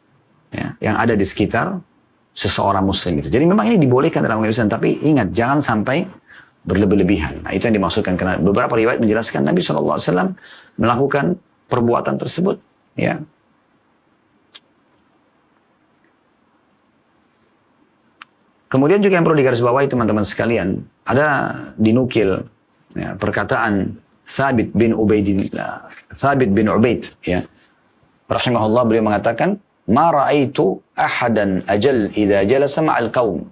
ya, yang ada di sekitar seseorang muslim itu. Jadi memang ini dibolehkan dalam agama Islam, tapi ingat jangan sampai berlebih-lebihan. Nah, itu yang dimaksudkan, karena beberapa riwayat menjelaskan Nabi SAW melakukan perbuatan tersebut. Ya. Kemudian juga yang perlu digarisbawahi teman-teman sekalian, ada dinukil, ya, perkataan Thabit bin Ubaid, ya, rahimahullah, beliau mengatakan, "Ma ra'aitu ahadan ajal idza jalasa ma'al qaum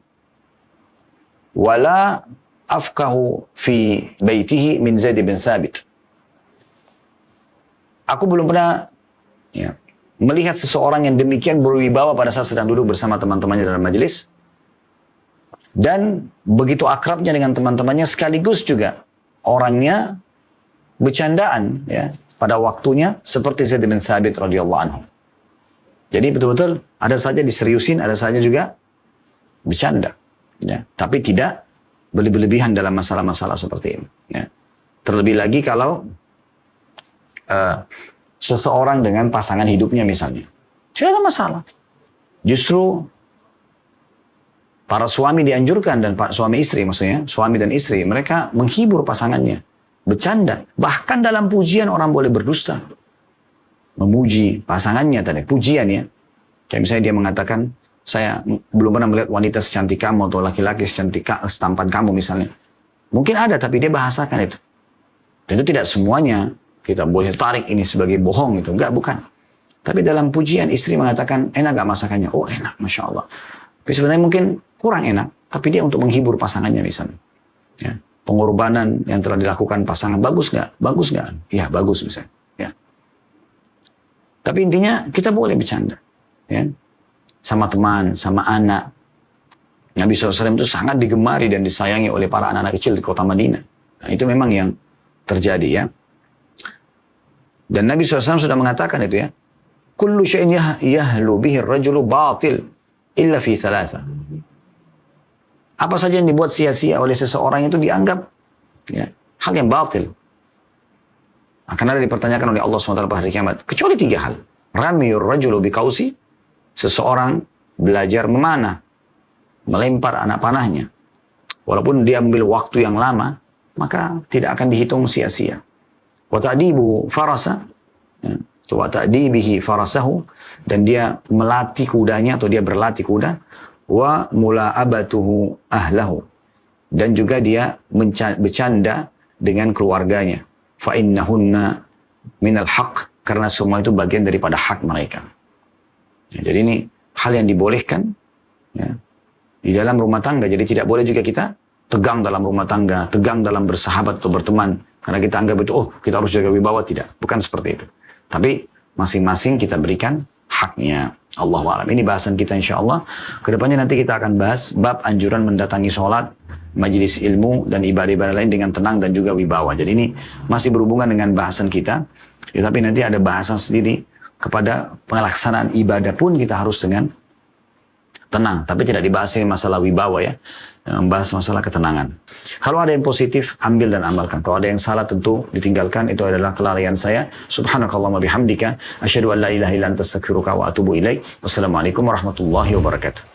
wala afqahu fi baitihi min Zaid bin Thabit." Aku belum pernah, ya, melihat seseorang yang demikian berwibawa pada saat sedang duduk bersama teman-temannya dalam majelis, dan begitu akrabnya dengan teman-temannya, sekaligus juga orangnya bercandaan ya pada waktunya seperti Zaid bin Thabit radhiyallahu anhu. Jadi betul-betul ada saja diseriusin, ada saja juga bercanda. Ya. Tapi tidak berlebihan dalam masalah-masalah seperti ini. Ya. Terlebih lagi kalau seseorang dengan pasangan hidupnya misalnya, tidak ada masalah. Justru para suami dianjurkan, dan suami istri maksudnya, suami dan istri, mereka menghibur pasangannya, bercanda. Bahkan dalam pujian orang boleh berdusta. Memuji pasangannya tadi, pujian ya. Kayak misalnya dia mengatakan, saya belum pernah melihat wanita secantik kamu, atau laki-laki secantik setampan kamu misalnya. Mungkin ada, tapi dia bahasakan itu. Tentu tidak semuanya kita boleh tarik ini sebagai bohong itu. Enggak, bukan. Tapi dalam pujian istri mengatakan, enak gak masakannya? Oh enak, Masya Allah. Tapi sebenarnya mungkin kurang enak, tapi dia untuk menghibur pasangannya misalnya. Ya. Pengorbanan yang telah dilakukan pasangan, bagus gak? Bagus gak? Ya bagus misalnya. Ya. Tapi intinya kita boleh bercanda. Ya. Sama teman, sama anak. Nabi SAW itu sangat digemari dan disayangi oleh para anak-anak kecil di kota Madinah. Nah, itu memang yang terjadi ya. Dan Nabi SAW sudah mengatakan itu ya. Kullu syai'in yahlu bihi ar-rajulu batil illa fi thalatha. Apa saja yang dibuat sia-sia oleh seseorang itu dianggap ya, hal yang batil. Akan ada dipertanyakan oleh Allah SWT pada hari kiamat. Kecuali 3 hal. Ramiyur rajulu biqausi, seseorang belajar memanah, melempar anak panahnya. Walaupun dia ambil waktu yang lama, maka tidak akan dihitung sia-sia. Wa ta'dibu farasa, ya, wa ta'dibihi farasahu, dan dia melatih kudanya atau dia berlatih kuda, wa mula'abatuhu ahlahu, dan juga dia bercanda dengan keluarganya. Fa innahunna minal haq, karena semua itu bagian daripada hak mereka. Ya, jadi ini hal yang dibolehkan ya, di dalam rumah tangga. Jadi tidak boleh juga kita tegang dalam rumah tangga, tegang dalam bersahabat atau berteman, karena kita anggap itu, oh kita harus jaga wibawa. Tidak, bukan seperti itu. Tapi masing-masing kita berikan haknya. Allahu a'lam. Ini bahasan kita insya Allah. Kedepannya nanti kita akan bahas bab anjuran mendatangi sholat, majelis ilmu, dan ibadah-ibadah lain dengan tenang dan juga wibawa. Jadi ini masih berhubungan dengan bahasan kita. Ya, tapi nanti ada bahasan sendiri kepada pelaksanaan ibadah pun kita harus dengan tenang. Tapi tidak dibahas masalah wibawa ya. Membahas masalah ketenangan. Kalau ada yang positif, ambil dan amalkan. Kalau ada yang salah, tentu ditinggalkan. Itu adalah kelalaian saya. Subhanakallahumma bihamdika. Asyhadu an la ilaha illa anta astaghfiruka wa atubu ilaik. Wassalamualaikum warahmatullahi wabarakatuh.